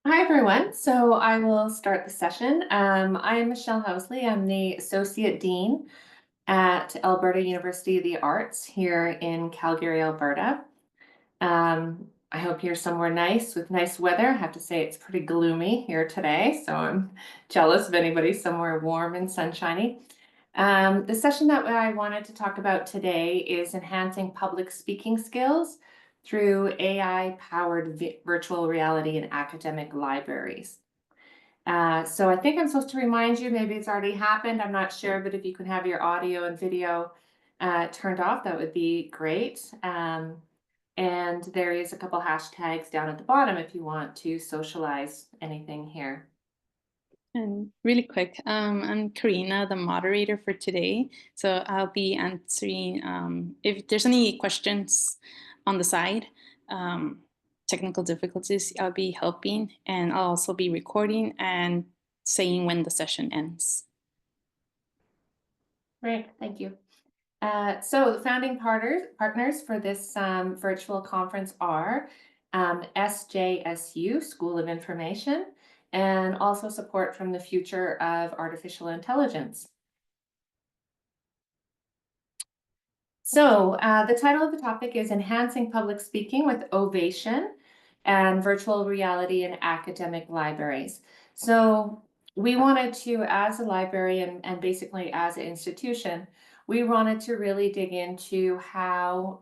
Hi, everyone. So I will start the session. I'm Michelle Housley. I'm the Associate Dean at Alberta University of the Arts here in Calgary, Alberta. I hope you're somewhere nice with nice weather. I have to say it's pretty gloomy here today, so I'm jealous of anybody somewhere warm and sunshiny. The session that I wanted to talk about today is enhancing public speaking skills through AI-powered virtual reality in academic libraries. So I think I'm supposed to remind you, maybe it's already happened, I'm not sure, but if you can have your audio and video turned off, that would be great. And there is a couple hashtags down at the bottom if you want to socialize anything here. And really quick, I'm Karina, the moderator for today. So I'll be answering if there's any questions on the side, technical difficulties, I'll be helping, and I'll also be recording and saying when the session ends. Great, thank you. So the founding partners for this virtual conference are SJSU, School of Information, and also support from the Future of Artificial Intelligence. So the title of the topic is Enhancing Public Speaking with Ovation and Virtual Reality in Academic Libraries. So we wanted to, as a library and basically as an institution, we wanted to really dig into how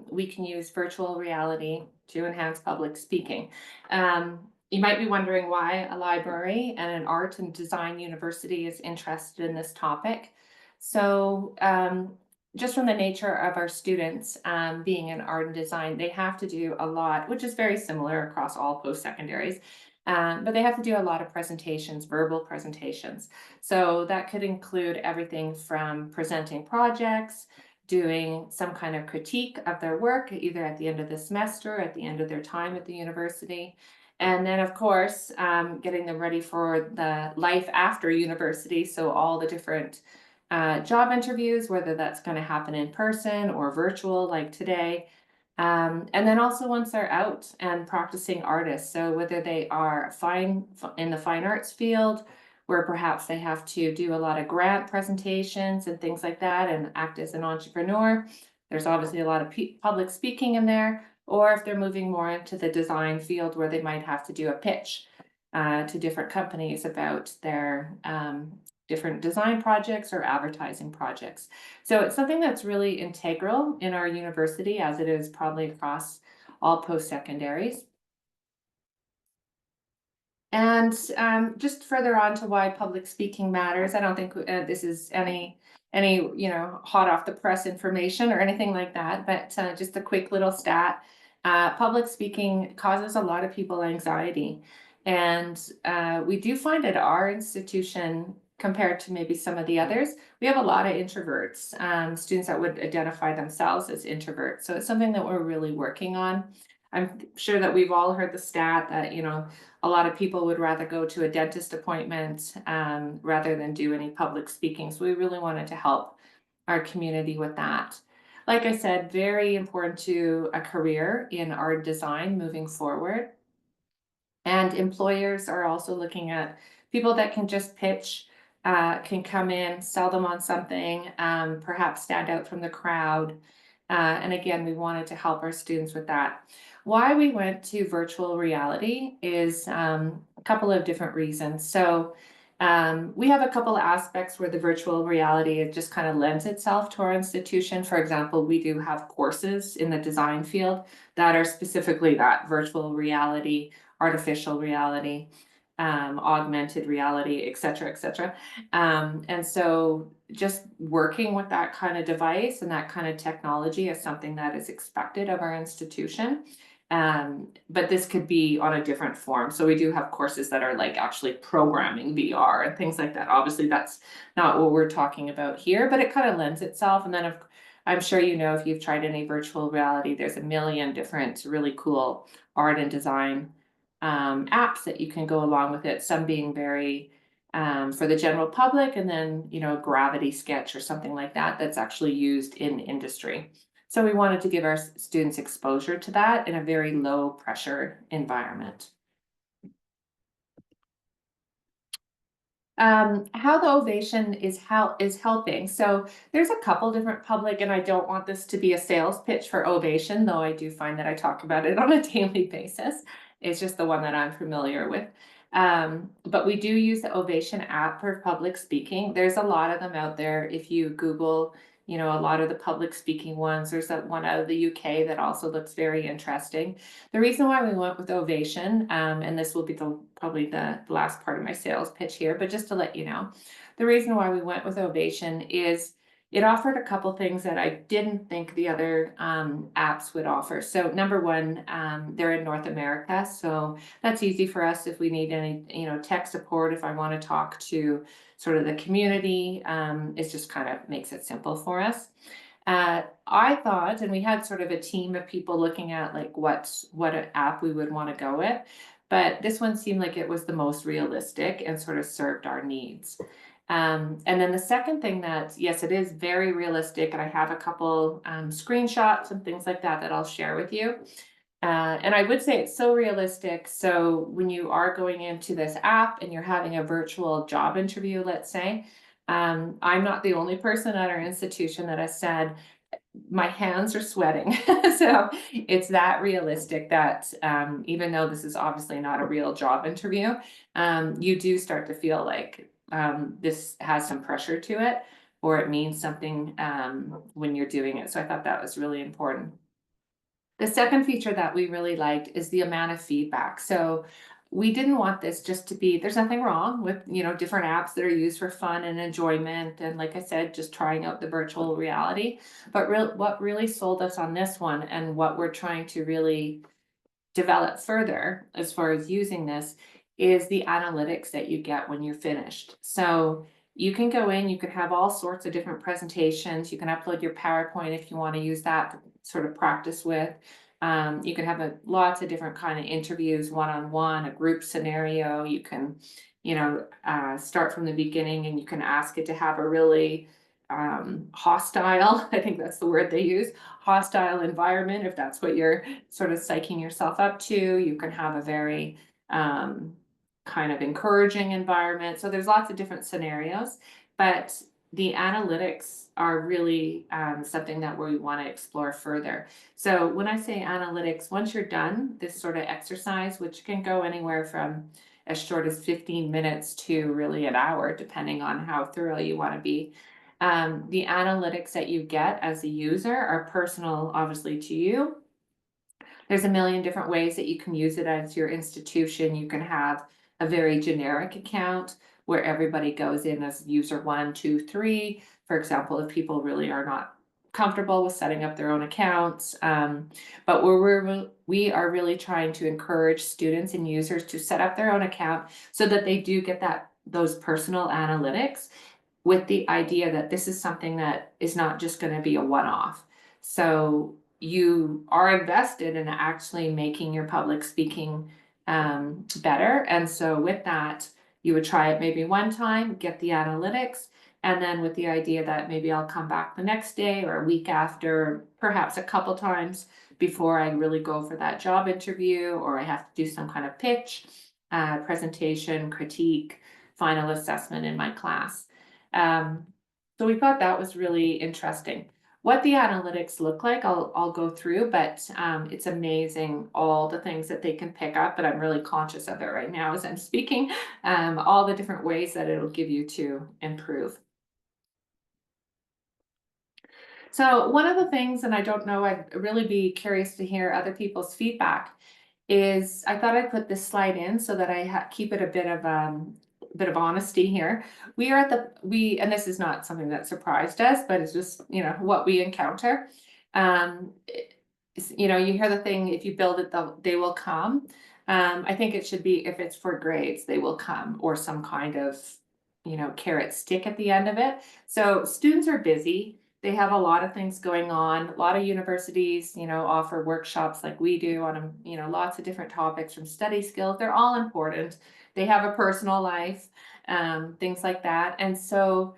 we can use virtual reality to enhance public speaking. You might be wondering why a library and an art and design university is interested in this topic. So just from the nature of our students being in art and design, they have to do a lot, which is very similar across all post-secondaries, but they have to do a lot of presentations, verbal presentations. So that could include everything from presenting projects, doing some kind of critique of their work, either at the end of the semester, at the end of their time at the university. And then, of course, getting them ready for the life after university. So all the different job interviews, whether that's going to happen in person or virtual like today. And then also once they're out and practicing artists, so whether they are in the fine arts field, where perhaps they have to do a lot of grant presentations and things like that and act as an entrepreneur, there's obviously a lot of public speaking in there, or if they're moving more into the design field where they might have to do a pitch to different companies about their different design projects or advertising projects. So it's something that's really integral in our university, as it is probably across all post-secondaries. And just further on to why public speaking matters, I don't think this is any hot off the press information or anything like that, but just a quick little stat. Public speaking causes a lot of people anxiety, and we do find at our institution, compared to maybe some of the others, we have a lot of introverts, students that would identify themselves as introverts. So it's something that we're really working on. I'm sure that we've all heard the stat that, a lot of people would rather go to a dentist appointment rather than do any public speaking. So we really wanted to help our community with that. Like I said, very important to a career in art design moving forward. And employers are also looking at people that can just pitch, can come in, sell them on something, perhaps stand out from the crowd. And again, we wanted to help our students with that. Why we went to virtual reality is a couple of different reasons. So we have a couple of aspects where the virtual reality, it just kind of lends itself to our institution. For example, we do have courses in the design field that are specifically that virtual reality, artificial reality, augmented reality, et cetera, et cetera. And so just working with that kind of device and that kind of technology is something that is expected of our institution. But this could be on a different form. So we do have courses that are like actually programming VR and things like that. Obviously, that's not what we're talking about here, but it kind of lends itself. And then I'm sure you know, if you've tried any virtual reality, there's a million different really cool art and design apps that you can go along with it, some being very for the general public, and then, Gravity Sketch or something like that that's actually used in industry. So we wanted to give our students exposure to that in a very low pressure environment. How the ovation is helping. So there's a couple different public, and I don't want this to be a sales pitch for ovation, though I do find that I talk about it on a daily basis. It's just the one that I'm familiar with. But we do use the Ovation app for public speaking. There's a lot of them out there. If you Google, a lot of the public speaking ones, there's that one out of the UK that also looks very interesting. The reason why we went with Ovation, and this will be probably the last part of my sales pitch here, but just to let you know, the reason why we went with Ovation is it offered a couple things that I didn't think the other apps would offer. So number one, they're in North America, so that's easy for us if we need any, tech support. If I want to talk to sort of the community, it just kind of makes it simple for us. I thought, and we had sort of a team of people looking at like what app we would want to go with, but this one seemed like it was the most realistic and sort of served our needs. And then the second thing that, yes, it is very realistic, and I have a couple screenshots and things like that that I'll share with you. And I would say it's so realistic. So when you are going into this app and you're having a virtual job interview, let's say, I'm not the only person at our institution that has said, my hands are sweating. So it's that realistic that even though this is obviously not a real job interview, you do start to feel like this has some pressure to it, or it means something when you're doing it. So I thought that was really important. The second feature that we really liked is the amount of feedback. So we didn't want this just to be, there's nothing wrong with, different apps that are used for fun and enjoyment. And like I said, just trying out the virtual reality. But what really sold us on this one, and what we're trying to really develop further as far as using this, is the analytics that you get when you're finished. So you can go in, you can have all sorts of different presentations. You can upload your PowerPoint if you want to use that to sort of practice with. You can have lots of different kind of interviews, one-on-one, a group scenario. You can, start from the beginning, and you can ask it to have a really hostile, I think that's the word they use, hostile environment. If that's what you're sort of psyching yourself up to, you can have a very kind of encouraging environment. So there's lots of different scenarios, but the analytics are really something that we want to explore further. So when I say analytics, once you're done this sort of exercise, which can go anywhere from as short as 15 minutes to really an hour, depending on how thorough you want to be, the analytics that you get as a user are personal, obviously, to you. There's a million different ways that you can use it as your institution. You can have a very generic account where everybody goes in as user 1, 2, 3. For example, if people really are not comfortable with setting up their own accounts. But we are really trying to encourage students and users to set up their own account so that they do get those personal analytics, with the idea that this is something that is not just going to be a one-off. So you are invested in actually making your public speaking better. And so with that, you would try it maybe one time, get the analytics, and then with the idea that maybe I'll come back the next day or a week after, perhaps a couple times before I really go for that job interview, or I have to do some kind of pitch, presentation, critique, final assessment in my class. So we thought that was really interesting. What the analytics look like, I'll go through, but it's amazing all the things that they can pick up, but I'm really conscious of it right now as I'm speaking, all the different ways that it'll give you to improve. So one of the things, and I don't know, I'd really be curious to hear other people's feedback, is I thought I'd put this slide in so that I keep it a bit of honesty here. We are and this is not something that surprised us, but it's just, what we encounter. You hear the thing, if you build it, they will come. I think it should be, if it's for grades, they will come, or some kind of, carrot stick at the end of it. So students are busy. They have a lot of things going on. A lot of universities, offer workshops like we do on, lots of different topics, from study skills. They're all important. They have a personal life, things like that. And so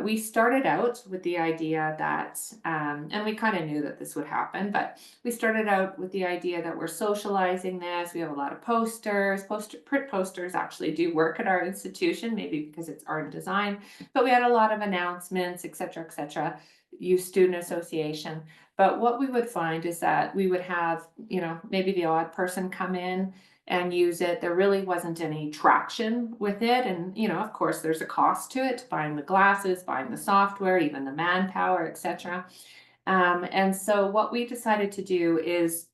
We started out with the idea that, and we kind of knew that this would happen, but we started out with the idea that we're socializing this. We have a lot of posters. Print posters actually do work at our institution, maybe because it's art and design, but we had a lot of announcements, et cetera, et cetera. Youth Student Association. But what we would find is that we would have, maybe the odd person come in and use it. There really wasn't any traction with it. And, of course, there's a cost to it, buying the glasses, buying the software, even the manpower, etc. And so what we decided to do is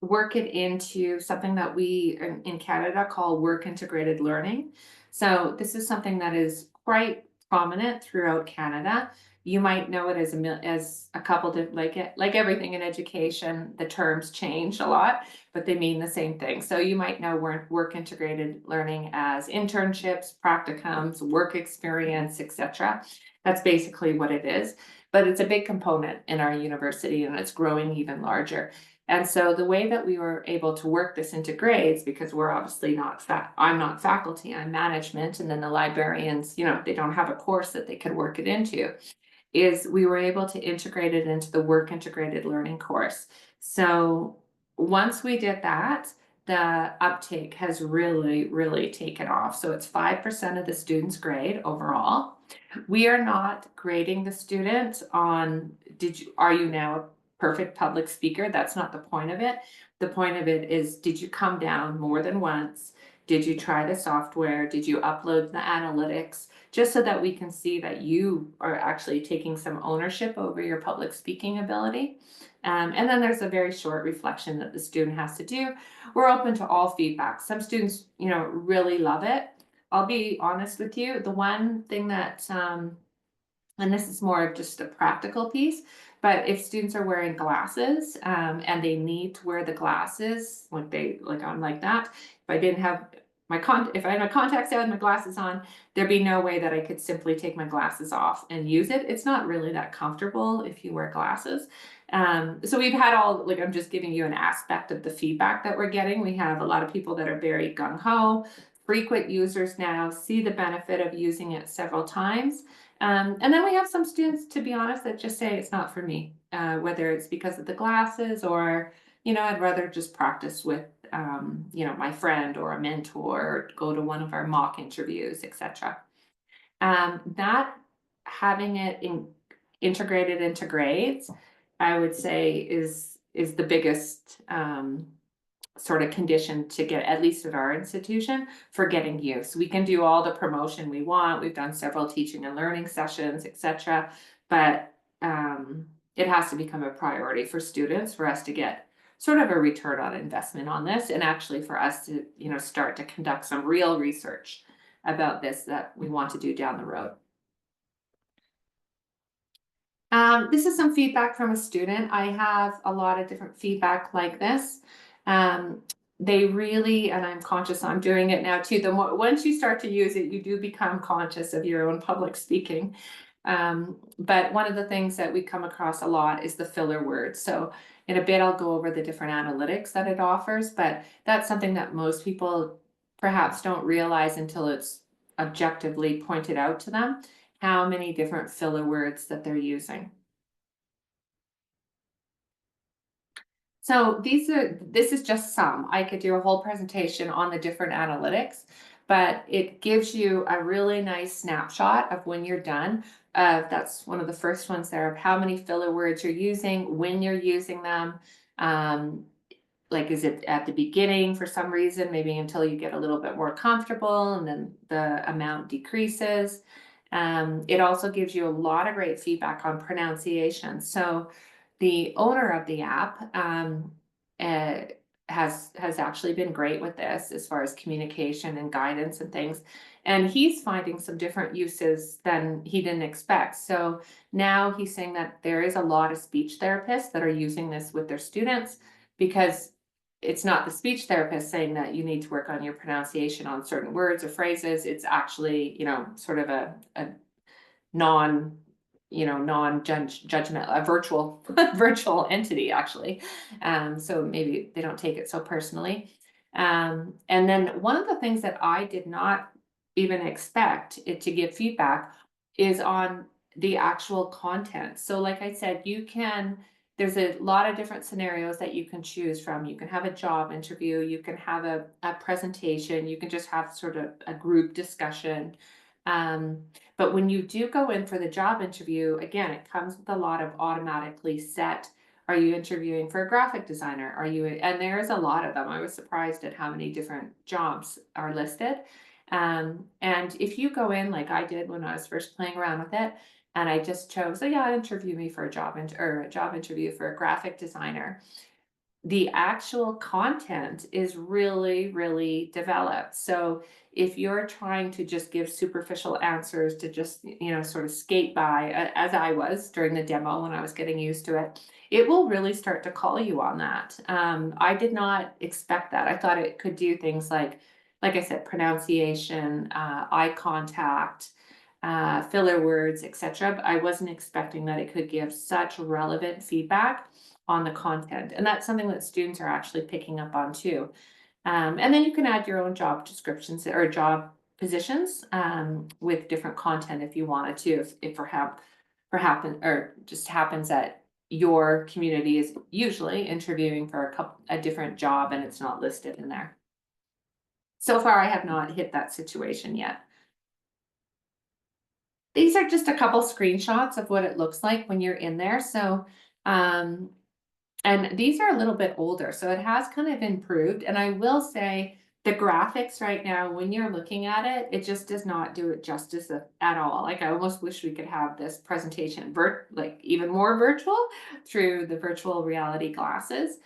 work it into something that we in Canada call work integrated learning. So this is something that is quite prominent throughout Canada. You might know it as a couple of like everything in education, the terms change a lot, but they mean the same thing. So you might know work integrated learning as internships, practicums, work experience, etc. That's basically what it is. But it's a big component in our university and it's growing even larger. And so the way that we were able to work this into grades, because we're obviously I'm not faculty, I'm management, and then the librarians, they don't have a course that they could work it into, is we were able to integrate it into the work integrated learning course. So once we did that, the uptake has really, really taken off. So it's 5% of the student's grade overall. We are not grading the student on, are you now a perfect public speaker? That's not the point of it. The point of it is, did you come down more than once? Did you try the software? Did you upload the analytics? Just so that we can see that you are actually taking some ownership over your public speaking ability. And then there's a very short reflection that the student has to do. We're open to all feedback. Some students, really love it. I'll be honest with you. The one thing that, and this is more of just a practical piece, but if students are wearing glasses, and they need to wear the glasses, I'm like that. If I didn't have if I had my contacts out and my glasses on, there'd be no way that I could simply take my glasses off and use it. It's not really that comfortable if you wear glasses. So we've had I'm just giving you an aspect of the feedback that we're getting. We have a lot of people that are very gung-ho, frequent users now, see the benefit of using it several times. And then we have some students, to be honest, that just say it's not for me, whether it's because of the glasses or, I'd rather just practice with, my friend or a mentor, or go to one of our mock interviews, etc. That having it integrated into grades, I would say is the biggest sort of condition to get, at least at our institution, for getting use. We can do all the promotion we want. We've done several teaching and learning sessions, etc. But it has to become a priority for students for us to get sort of a return on investment on this, and actually for us to, start to conduct some real research about this that we want to do down the road. This is some feedback from a student. I have a lot of different feedback like this. They really, and I'm conscious I'm doing it now too, once you start to use it, you do become conscious of your own public speaking. But one of the things that we come across a lot is the filler words. So in a bit, I'll go over the different analytics that it offers, but that's something that most people perhaps don't realize until it's objectively pointed out to them, how many different filler words that they're using. So this is just some. I could do a whole presentation on the different analytics, but it gives you a really nice snapshot of when you're done. That's one of the first ones there, of how many filler words you're using, when you're using them. Like, is it at the beginning for some reason, maybe until you get a little bit more comfortable, and then the amount decreases. It also gives you a lot of great feedback on pronunciation. So the owner of the app has actually been great with this as far as communication and guidance and things. And he's finding some different uses than he didn't expect. So now he's saying that there is a lot of speech therapists that are using this with their students, because it's not the speech therapist saying that you need to work on your pronunciation on certain words or phrases. It's actually, sort of a non-judgment, a virtual virtual entity, actually. So maybe they don't take it so personally. And then one of the things that I did not even expect it to give feedback is on the actual content. So like I said, there's a lot of different scenarios that you can choose from. You can have a job interview, you can have a presentation, you can just have sort of a group discussion. Um, but when you do go in for the job interview, again, it comes with a lot of automatically set. Are you interviewing for a graphic designer? And there's a lot of them. I was surprised at how many different jobs are listed. And if you go in like I did when I was first playing around with it, and I just chose, oh yeah, interview me for or a job interview for a graphic designer. The actual content is really, really developed. So if you're trying to just give superficial answers to just, sort of skate by, as I was during the demo when I was getting used to it, it will really start to call you on that. I did not expect that. I thought it could do things like I said, pronunciation, eye contact, filler words, etc. But I wasn't expecting that it could give such relevant feedback on the content. And that's something that students are actually picking up on too. And then you can add your own job descriptions or job positions with different content if you wanted to, if or just happens that your community is usually interviewing for a different job and it's not listed in there. So far, I have not hit that situation yet. These are just a couple screenshots of what it looks like when you're in there. So, and these are a little bit older, so it has kind of improved. And I will say the graphics right now, when you're looking at it, it just does not do it justice at all. Like I almost wish we could have this presentation like even more virtual through the virtual reality glasses.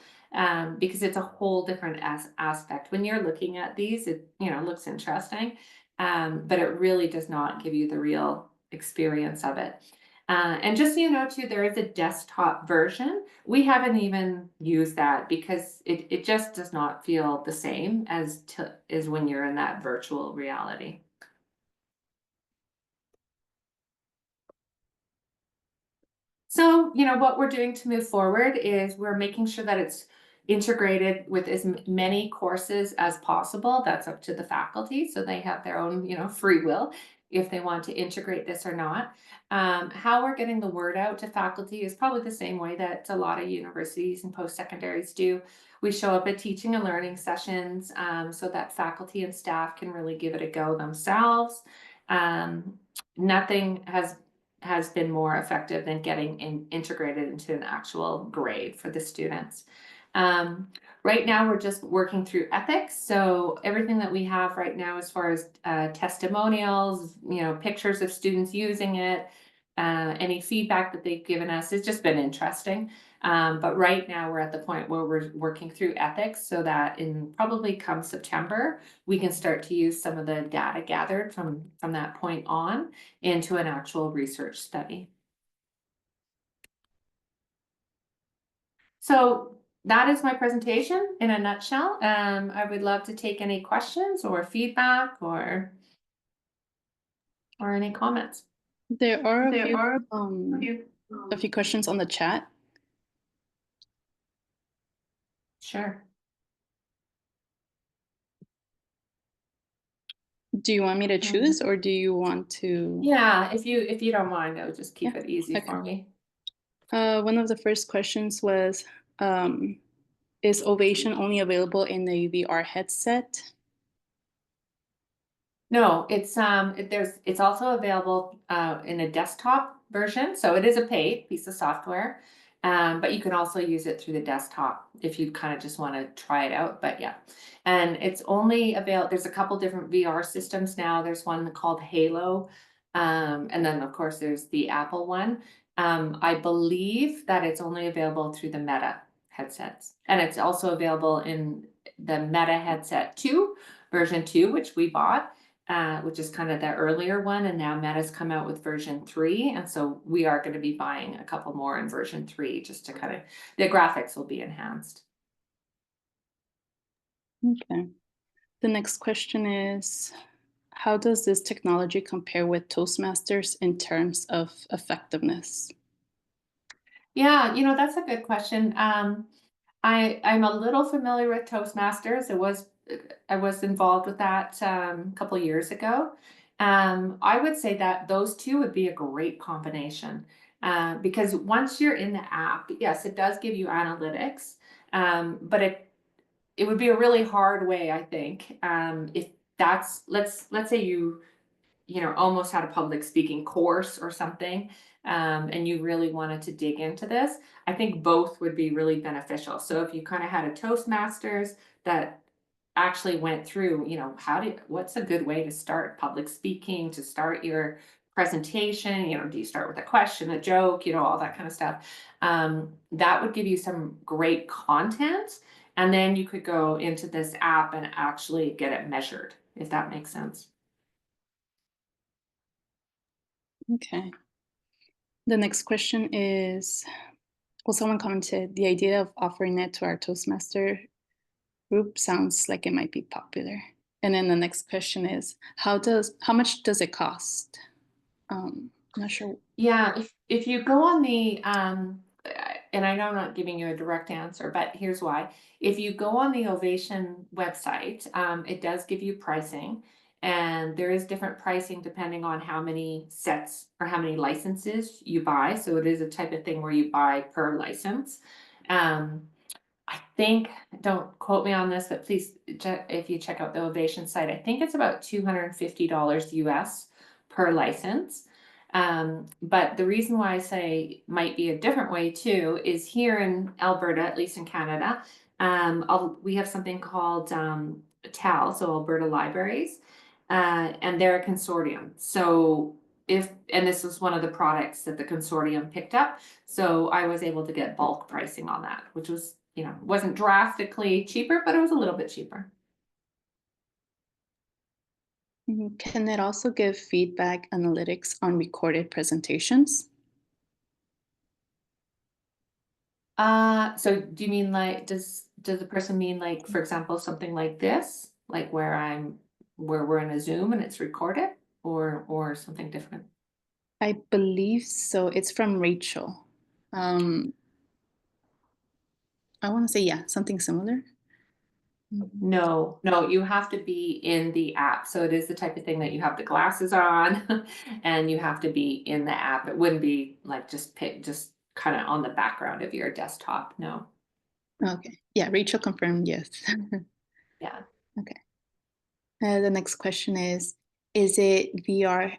Because it's a whole different aspect. When you're looking at these, it looks interesting, but it really does not give you the real experience of it. And just so you know too, there is a desktop version. We haven't even used that because it just does not feel the same as when you're in that virtual reality. So, what we're doing to move forward is we're making sure that it's integrated with as many courses as possible. That's up to the faculty. So they have their own, free will if they want to integrate this or not. How we're getting the word out to faculty is probably the same way that a lot of universities and post-secondaries do. We show up at teaching and learning sessions so that faculty and staff can really give it a go themselves. Nothing has been more effective than getting integrated into an actual grade for the students. Right now, we're just working through ethics. So everything that we have right now, as far as testimonials, pictures of students using it, any feedback that they've given us, it's just been interesting. But right now we're at the point where we're working through ethics so that in probably come September, we can start to use some of the data gathered from that point on into an actual research study. So that is my presentation in a nutshell. I would love to take any questions or feedback or any comments. There are a few questions on the chat. Sure. Do you want me to choose or do you want to? Yeah, if you don't mind, I would just keep it easy for me. One of the first questions was, is Ovation only available in the VR headset? No, it's also available in a desktop version, so it is a paid piece of software, but you can also use it through the desktop if you kind of just want to try it out. But yeah, and it's only available. There's a couple different VR systems now. There's one called Halo, and then of course there's the Apple one. I believe that it's only available through the Meta headsets, and it's also available in the Meta headset 2, version 2, which we bought. Which is kind of the earlier one, and now Meta's come out with version 3, and so we are going to be buying a couple more in version 3 just to kind of, the graphics will be enhanced. Okay. The next question is, how does this technology compare with Toastmasters in terms of effectiveness? Yeah, that's a good question. I'm a little familiar with Toastmasters. I was involved with that a couple years ago. I would say that those two would be a great combination. Because once you're in the app, yes, it does give you analytics, but it would be a really hard way, I think, if that's let's say you know, almost had a public speaking course or something, and you really wanted to dig into this, I think both would be really beneficial. So if you kind of had a Toastmasters that actually went through, you know, what's a good way to start public speaking, to start your presentation, you know, do you start with a question, a joke, you know, all that kind of stuff. That would give you some great content. And then you could go into this app and actually get it measured, if that makes sense. Okay. The next question is, well, someone commented, the idea of offering it to our Toastmaster group sounds like it might be popular. And then the next question is, how much does it cost? I'm not sure. Yeah, if you go on the and I know I'm not giving you a direct answer, but here's why. If you go on the Ovation website, it does give you pricing, and there is different pricing depending on how many sets or how many licenses you buy. So it is a type of thing where you buy per license. Um, I think, don't quote me on this, but please, if you check out the Ovation site, I think it's about $250 US per license. But the reason why I say might be a different way too is here in Alberta, at least in Canada, we have something called TAL, so Alberta Libraries, and they're a consortium. So and this was one of the products that the consortium picked up, so I was able to get bulk pricing on that, which was, you know, wasn't drastically cheaper, but it was a little bit cheaper. Can it also give feedback analytics on recorded presentations? So do you mean like, does the person mean like, for example, something like this, like where we're in a Zoom and it's recorded, or something different? I believe so. It's from Rachel. Um, I want to say, yeah, something similar. Mhm. No, no, you have to be in the app. So it is the type of thing that you have the glasses on and you have to be in the app. It wouldn't be like just kind of on the background of your desktop. No. Okay. Yeah, Rachel confirmed yes. Yeah. Okay. The next question is it VR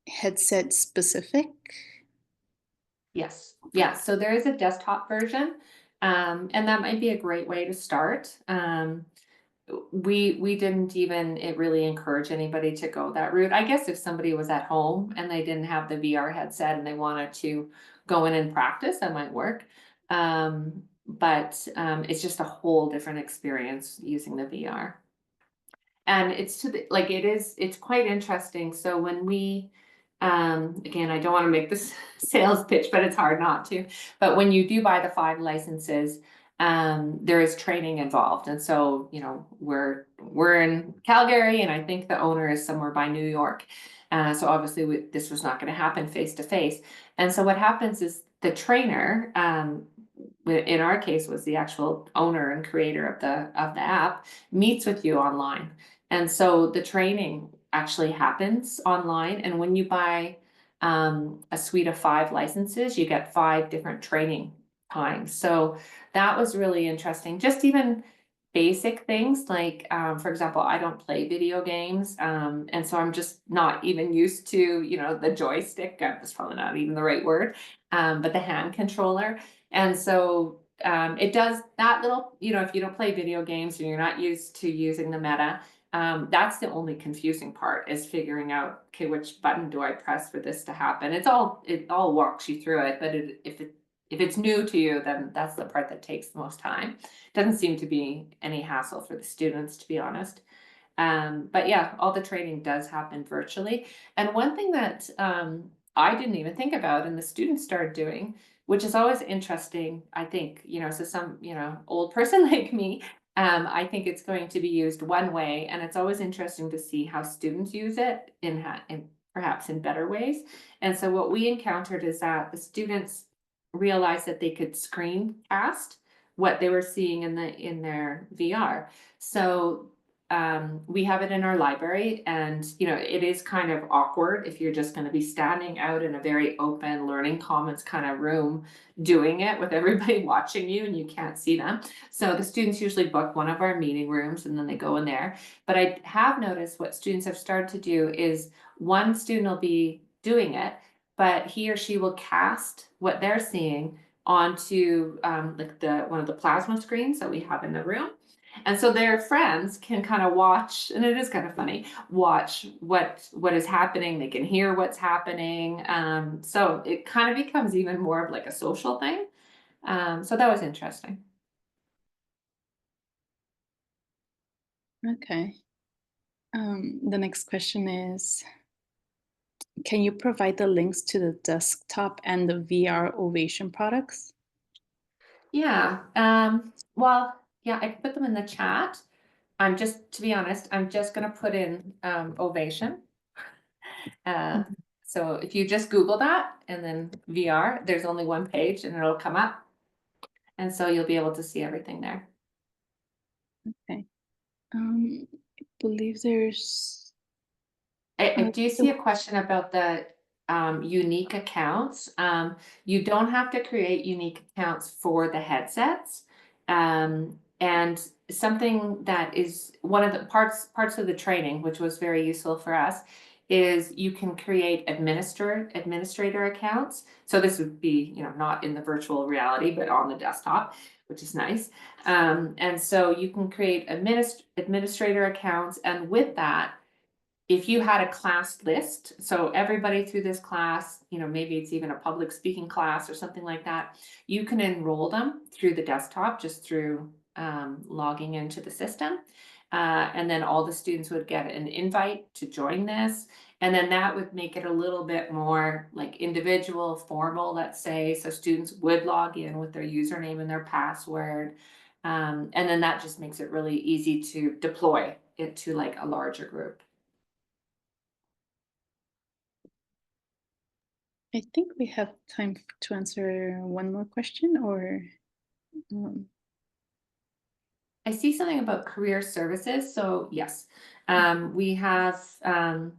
headset specific? Yes. Yeah. So there is a desktop version. And that might be a great way to start. We didn't even really encourage anybody to go that route. I guess if somebody was at home and they didn't have the VR headset and they wanted to go in and practice, that might work. But it's just a whole different experience using the VR. And it's to the like it's quite interesting. So when we again, I don't want to make this sales pitch, but it's hard not to. But when you do buy the 5 licenses, there is training involved. And so, you know, we're in Calgary and I think the owner is somewhere by New York. So obviously this was not going to happen face to face. And so what happens is the trainer, in our case was the actual owner and creator of the app, meets with you online. And so the training actually happens online. And when you buy a suite of 5 licenses, you get 5 different training times. So that was really interesting. Just even basic things like, for example, I don't play video games. And so I'm just not even used to, you know, the joystick. That's probably not even the right word, but the hand controller. And so it does that little, you know, if you don't play video games and you're not used to using the meta, that's the only confusing part is figuring out, okay, which button do I press for this to happen? It all walks you through it, but if it's new to you, then that's the part that takes the most time. Doesn't seem to be any hassle for the students, to be honest. But yeah, all the training does happen virtually. And one thing that I didn't even think about and the students started doing, which is always interesting, I think, you know, so some, you know, old person like me, I think it's going to be used one way, and it's always interesting to see how students use it in perhaps in better ways. And so what we encountered is that the students realized that they could screencast what they were seeing in their VR. So we have it in our library, and it is kind of awkward if you're just going to be standing out in a very open learning commons kind of room doing it with everybody watching you and you can't see them. So the students usually book one of our meeting rooms and then they go in there. But I have noticed what students have started to do is one student will be doing it, but he or she will cast what they're seeing onto like the one of the plasma screens that we have in the room. And so their friends can kind of watch, and it is kind of funny, watch what is happening. They can hear what's happening. So it kind of becomes even more of like a social thing. So that was interesting. Okay. The next question is, can you provide the links to the desktop and the VR Ovation products? Yeah. Well, yeah, I can put them in the chat. To be honest, I'm just going to put in Ovation. Uh, Mhm. so if you just Google that and then VR, there's only one page and it'll come up. And so you'll be able to see everything there. Okay. I believe there's I uh, do see a question about the unique accounts. You don't have to create unique accounts for the headsets. And something that is one of the parts of the training, which was very useful for us, is you can create administrator accounts. So this would be, not in the virtual reality, but on the desktop, which is nice. And so you can create administrator accounts, and with that, if you had a class list, so everybody through this class, maybe it's even a public speaking class or something like that, you can enroll them through the desktop just through logging into the system. And then all the students would get an invite to join this. And then that would make it a little bit more like individual, formal, let's say. So students would log in with their username and their password. And then that just makes it really easy to deploy it to like a larger group. I think we have time to answer one more question, or um, I see something about career services. So yes, we have. I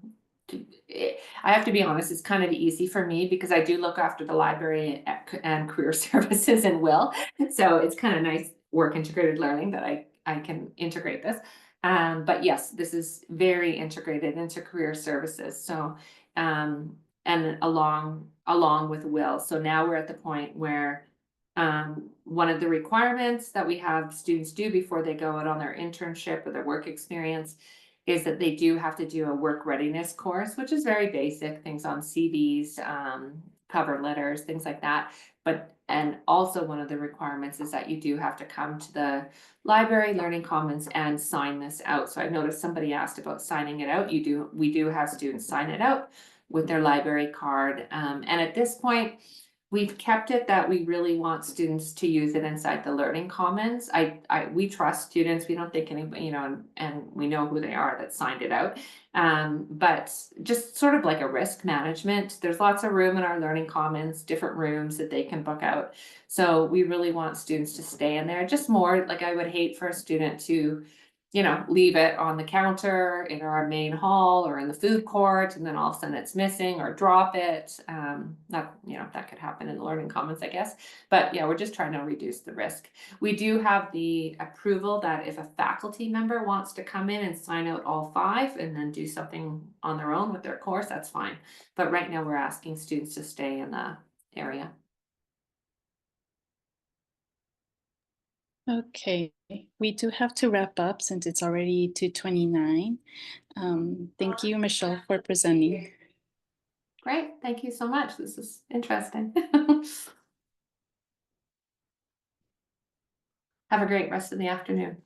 have to be honest; it's kind of easy for me because I do look after the library and career services and will. So it's kind of nice work integrated learning that I can integrate this. But yes, this is very integrated into career services. So and along with will. So now we're at the point where one of the requirements that we have students do before they go out on their internship or their work experience is that they do have to do a work readiness course, which is very basic, things on CVs, cover letters, things like that. And also one of the requirements is that you do have to come to the library learning commons and sign this out. So I noticed somebody asked about signing it out. We do have students sign it out with their library card. And at this point, we've kept it that we really want students to use it inside the learning commons. We trust students. We don't think anybody, and we know who they are that signed it out. But just sort of like a risk management, there's lots of room in our learning commons, different rooms that they can book out. So we really want students to stay in there. Just more like I would hate for a student to leave it on the counter in our main hall or in the food court, and then all of a sudden it's missing, or drop it. That could happen in the learning commons, I guess. But yeah, we're just trying to reduce the risk. We do have the approval that if a faculty member wants to come in and sign out all 5 and then do something on their own with their course, that's fine. But right now we're asking students to stay in the area. okay, we do have to wrap up since it's already 2:29. Thank you, Michelle, for presenting. Great, thank you so much. This is interesting. Have a great rest of the afternoon.